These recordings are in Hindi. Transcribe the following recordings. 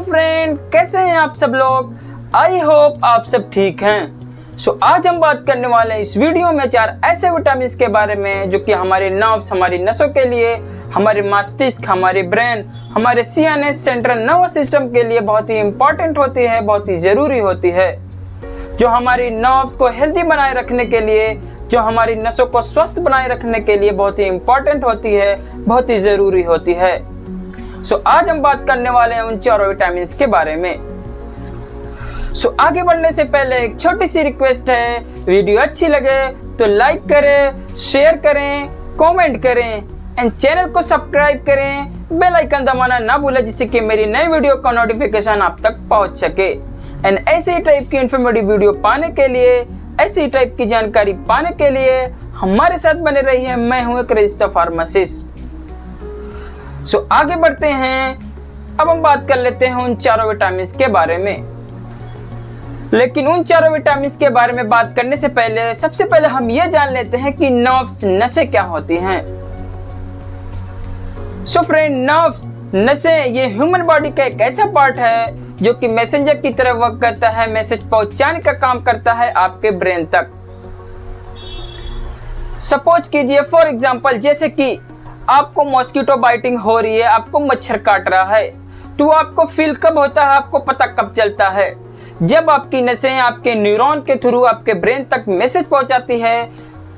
हेलो फ्रेंड, कैसे हैं आप सब लोग। आई होप आप सब ठीक हैं। आज हम बात करने वाले हैं इस वीडियो में 4 ऐसे विटामिन के बारे में जो कि हमारे नर्व्स, हमारी नसों के लिए, हमारे मस्तिष्क, हमारे ब्रेन, हमारे सीएनएस सेंट्रल नर्वस सिस्टम के लिए बहुत ही इंपॉर्टेंट होती है, बहुत ही ज़रूरी होती है। जो हमारी नर्व्स को हेल्दी बनाए रखने के लिए, जो हमारी नसों को स्वस्थ बनाए रखने के लिए बहुत ही इंपॉर्टेंट होती है, बहुत ही ज़रूरी होती है। आज हम बात करने वाले हैं उन 4 विटामिन के बारे में। आगे बढ़ने से पहले एक छोटी सी रिक्वेस्ट है, वीडियो अच्छी लगे तो लाइक करें, शेयर करें, कमेंट करें एंड चैनल को सब्सक्राइब करें, बेल आइकन दबाना ना भूलें जिससे कि मेरी नई वीडियो का नोटिफिकेशन आप तक पहुंच सके। एंड ऐसे ही टाइप की इन्फॉर्मेटिव वीडियो पाने के लिए, ऐसी टाइप की जानकारी पाने के लिए हमारे साथ बने रहिए। मैं हूं एक रजिस्टर्ड फार्मासिस्ट। आगे बढ़ते हैं। अब हम बात कर लेते हैं उन 4 विटामिन के बारे में। लेकिन उन 4 विटामिन के बारे में बात करने से पहले सबसे पहले हम ये जान लेते हैं कि नर्व्स, नसें क्या होती हैं। फ्रेंड, नर्व्स, नसें ये ह्यूमन बॉडी का एक ऐसा पार्ट है जो कि मैसेंजर की तरह वर्क करता है, मैसेज पहुंचाने का काम करता है आपके ब्रेन तक। सपोज कीजिए फॉर एग्जांपल, जैसे कि आपको मॉस्किटो बाइटिंग हो रही है, आपको मच्छर काट रहा है, तो आपको फील कब होता है, आपको पता कब चलता है? जब आपकी नसें आपके न्यूरॉन के थ्रू आपके ब्रेन तक मैसेज पहुंचाती है,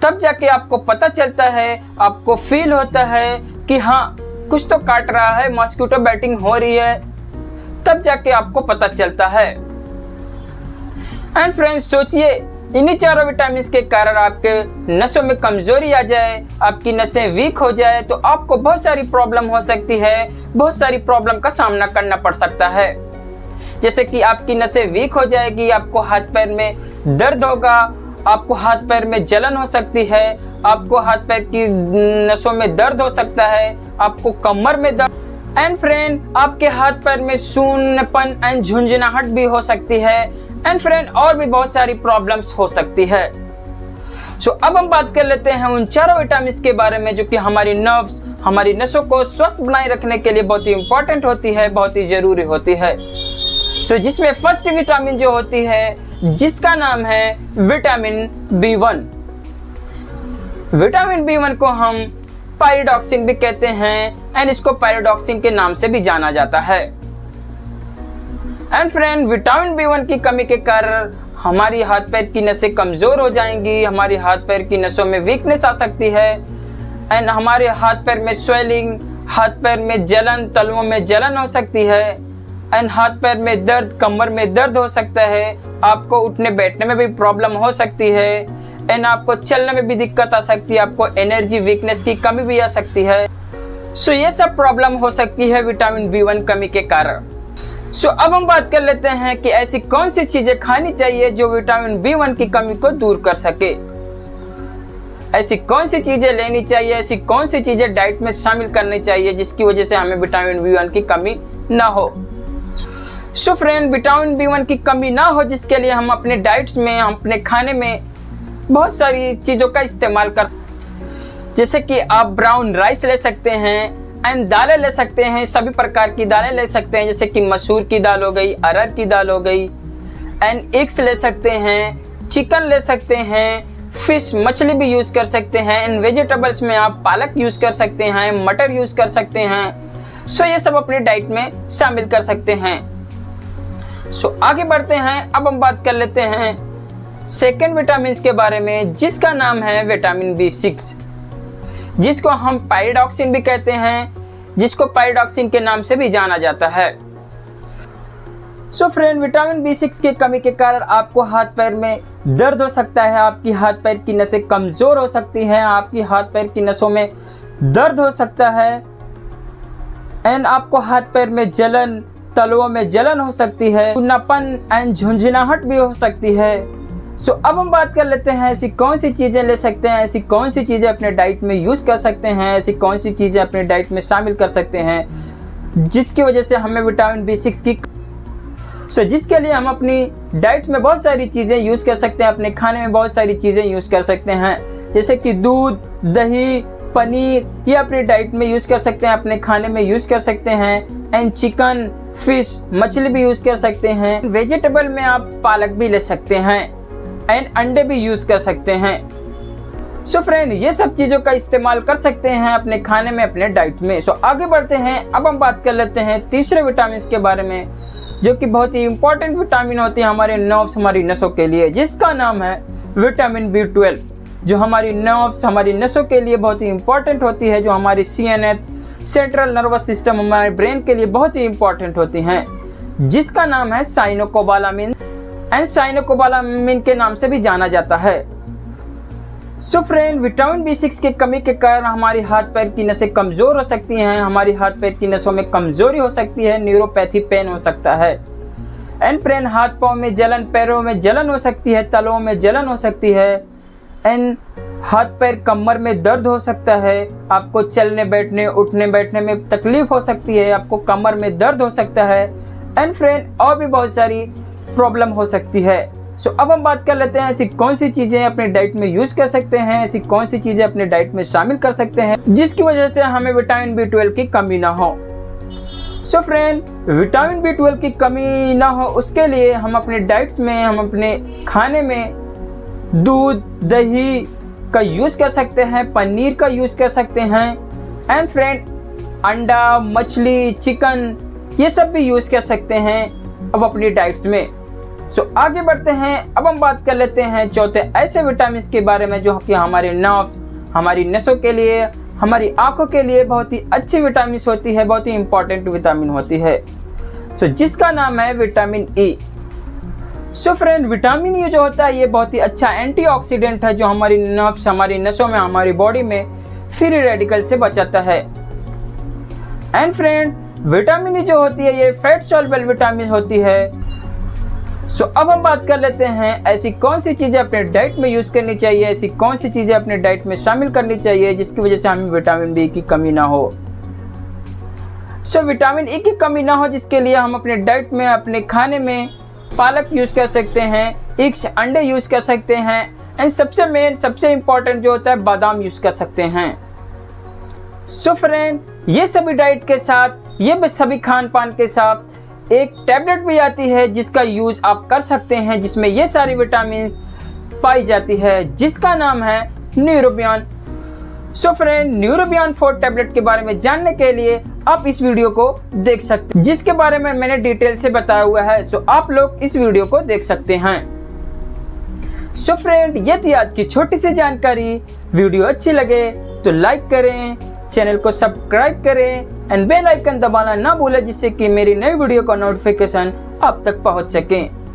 तब जाके आपको पता चलता है, आपको फील होता है कि हाँ कुछ तो काट रहा है, मॉस्किटो बाइटिंग हो रही है, तब जाके आपको पता चलता है। एंड फ्रेंड्स, सोचिए इन्हीं 4 विटामिन के कारण आपके नसों में कमजोरी आ जाए, आपकी नसें वीक हो जाए, तो आपको बहुत सारी प्रॉब्लम हो सकती है, बहुत सारी प्रॉब्लम का सामना करना पड़ सकता है। जैसे कि आपकी नसें वीक हो जाएगी, आपको हाथ पैर में दर्द होगा, आपको हाथ पैर में जलन हो सकती है, आपको हाथ पैर की नसों में दर्द हो सकता है, आपको कमर में दर्द, एंड फ्रेंड आपके हाथ पैर में सून्नपन एंड झुंझुनाहट भी हो सकती है। एंड फ्रेंड और भी बहुत सारी प्रॉब्लम्स हो सकती है। अब हम बात कर लेते हैं उन 4 विटामिन के बारे में जो कि हमारी नर्व्स, हमारी नसों को स्वस्थ बनाए रखने के लिए बहुत ही इंपॉर्टेंट होती है, बहुत ही जरूरी होती है। जिसमें फर्स्ट विटामिन जो होती है, जिसका नाम है विटामिन B1। विटामिन B1 को हम पायरिडॉक्सिन भी कहते हैं एंड इसको पायरिडॉक्सिन के नाम से भी जाना जाता है। एंड फ्रेंड, विटामिन B1 की कमी के कारण हमारी हाथ पैर की नसें कमजोर हो जाएंगी, हमारी हाथ पैर की नसों में वीकनेस आ सकती है एंड हमारे हाथ पैर में स्वेलिंग, हाथ पैर में जलन, तलवों में जलन हो सकती है एंड हाथ पैर में दर्द, कमर में दर्द हो सकता है, आपको उठने बैठने में भी प्रॉब्लम हो सकती है एंड आपको चलने में भी दिक्कत आ सकती है, आपको एनर्जी वीकनेस की कमी भी आ सकती है। ये सब प्रॉब्लम हो सकती है विटामिन B1 कमी के कारण। अब हम बात कर लेते हैं कि ऐसी कौन सी चीजें खानी चाहिए जो विटामिन B1 की कमी को दूर कर सके। ऐसी कौन सी चीजें लेनी चाहिए, ऐसी कौन सी चीजें डाइट में शामिल करनी चाहिए जिसकी वजह से हमें विटामिन B1 की कमी ना हो। फ्रेंड, विटामिन B1 की कमी ना हो जिसके लिए हम अपने डाइट्स में, हम अपने खाने में बहुत सारी चीज़ों का इस्तेमाल कर, जैसे कि आप ब्राउन राइस ले सकते हैं एंड दालें ले सकते हैं, सभी प्रकार की दालें ले सकते हैं, जैसे कि मसूर की दाल हो गई, अरहर की दाल हो गई एंड एग्स ले सकते हैं, चिकन ले सकते हैं, फिश, मछली भी यूज़ कर सकते हैं एंड वेजिटेबल्स में आप पालक यूज़ कर सकते हैं, मटर यूज़ कर सकते हैं। ये सब अपने डाइट में शामिल कर सकते हैं। आगे बढ़ते हैं। अब हम बात कर लेते हैं सेकेंड विटामिन के बारे में, जिसका नाम है विटामिन B6, जिसको हम पायरिडॉक्सिन भी कहते हैं, जिसको पायरिडॉक्सिन के नाम से भी जाना जाता है। फ्रेंड, विटामिन B6 की कमी के कारण आपको हाथ पैर में दर्द हो सकता है, आपकी हाथ पैर की नसें कमजोर हो सकती हैं, आपकी हाथ पैर की नसों में दर्द हो सकता है एंड आपको हाथ पैर में जलन, तलवों में जलन हो सकती है, सूनापन एंड झुंझुनाहट भी हो सकती है। अब हम बात कर लेते हैं ऐसी कौन सी चीज़ें ले सकते हैं, ऐसी कौन सी चीज़ें अपने डाइट में यूज़ कर सकते हैं, ऐसी कौन सी चीज़ें अपने डाइट में शामिल कर सकते हैं जिसकी वजह से हमें विटामिन B6 की जिसके लिए हम अपनी डाइट में बहुत सारी चीज़ें यूज़ कर सकते हैं, अपने खाने में बहुत सारी चीज़ें यूज़ कर सकते हैं, जैसे कि दूध, दही, पनीर ये अपनी डाइट में यूज़ कर सकते हैं, अपने खाने में यूज़ कर सकते हैं। एंड चिकन, फिश, मछली भी यूज़ कर सकते हैं। वेजिटेबल में आप पालक भी ले सकते हैं एंड अंडे भी यूज़ कर सकते हैं। सो फ्रेंड, ये सब चीज़ों का इस्तेमाल कर सकते हैं अपने खाने में, अपने डाइट में। सो आगे बढ़ते हैं। अब हम बात कर लेते हैं तीसरे विटामिन के बारे में, जो कि बहुत ही इंपॉर्टेंट विटामिन होती है हमारे नर्व्स, हमारी नसों के लिए, जिसका नाम है विटामिन B12, जो हमारी नर्व्स, हमारी नसों के लिए बहुत ही इंपॉर्टेंट होती है, जो हमारी CNS, सेंट्रल नर्वस सिस्टम, हमारे ब्रेन के लिए बहुत ही इंपॉर्टेंट होती हैं, जिसका नाम है साइनोकोबालामिन एंड साइनोकोबालामिन के नाम से भी जाना जाता है। सो फ्रेंड, विटामिन B6 की कमी के कारण हमारी हाथ पैर की नसें कमज़ोर हो सकती हैं, हमारी हाथ पैर की नसों में कमज़ोरी हो सकती है, न्यूरोपैथी पेन हो सकता है एंड फ्रेंड हाथ पाँव में जलन, पैरों में जलन हो सकती है, तलों में जलन हो सकती है एंड हाथ पैर, कमर में दर्द हो सकता है, आपको चलने बैठने, उठने बैठने में तकलीफ हो सकती है, आपको कमर में दर्द हो सकता है एंड फ्रेंड और भी बहुत सारी प्रॉब्लम हो सकती है। सो अब हम बात कर लेते हैं ऐसी कौन सी चीज़ें अपने डाइट में यूज़ कर सकते हैं, ऐसी कौन सी चीज़ें अपने डाइट में शामिल कर सकते हैं जिसकी वजह से हमें विटामिन B12 की कमी ना हो। सो फ्रेंड, विटामिन B12 की कमी ना हो उसके लिए हम अपने डाइट्स में, हम अपने खाने में दूध, दही का यूज़ कर सकते हैं, पनीर का यूज़ कर सकते हैं एंड फ्रेंड अंडा, मछली, चिकन ये सब भी यूज़ कर सकते हैं अब अपनी डाइट्स में। सो आगे बढ़ते हैं। अब हम बात कर लेते हैं चौथे ऐसे विटामिन के बारे में जो कि हमारे नर्व्स, हमारी नसों के लिए, हमारी आंखों के लिए बहुत ही अच्छी विटामिन होती है, बहुत ही इंपॉर्टेंट विटामिन होती है, सो जिसका नाम है vitamin E। So friend, vitamin E जो होता है ये बहुत ही अच्छा एंटीऑक्सीडेंट है, जो हमारी नर्व्स, हमारी नसों में, हमारी बॉडी में फ्री रेडिकल से बचाता है एंड फ्रेंड विटामिन E जो होती है ये फैट सॉल्युबल विटामिन होती है। सो अब हम बात कर लेते हैं ऐसी कौन सी चीज़ें अपने डाइट में यूज़ करनी चाहिए, ऐसी कौन सी चीज़ें अपने डाइट में शामिल करनी चाहिए जिसकी वजह से हमें विटामिन B की कमी ना हो। सो विटामिन E की कमी ना हो जिसके लिए हम अपने डाइट में, अपने खाने में पालक यूज़ कर सकते हैं, एग्स, अंडे यूज़ कर सकते हैं एंड सबसे मेन, सबसे इम्पॉर्टेंट जो होता है बादाम यूज़ कर सकते हैं। सो फ्रेंड, ये सभी डाइट के साथ, ये सभी खान पान के साथ एक टैबलेट भी आती है जिसका यूज़ आप कर सकते हैं, जिसमें ये सारी विटामिन पाई जाती है, जिसका नाम है Neurobion. So friend, Neurobion 4 tablet के बारे में जानने के लिए आप इस वीडियो को देख सकते हैं, जिसके बारे में मैंने डिटेल से बताया हुआ है। सो आप लोग इस वीडियो को देख सकते हैं। सो फ्रेंड, ये थी आज की छोटी सी जानकारी। वीडियो अच्छी लगे तो लाइक करें, चैनल को सब्सक्राइब करें एंड बेल आइकन दबाना ना भूलें, जिससे कि मेरी नई वीडियो का नोटिफिकेशन आप तक पहुंच सके।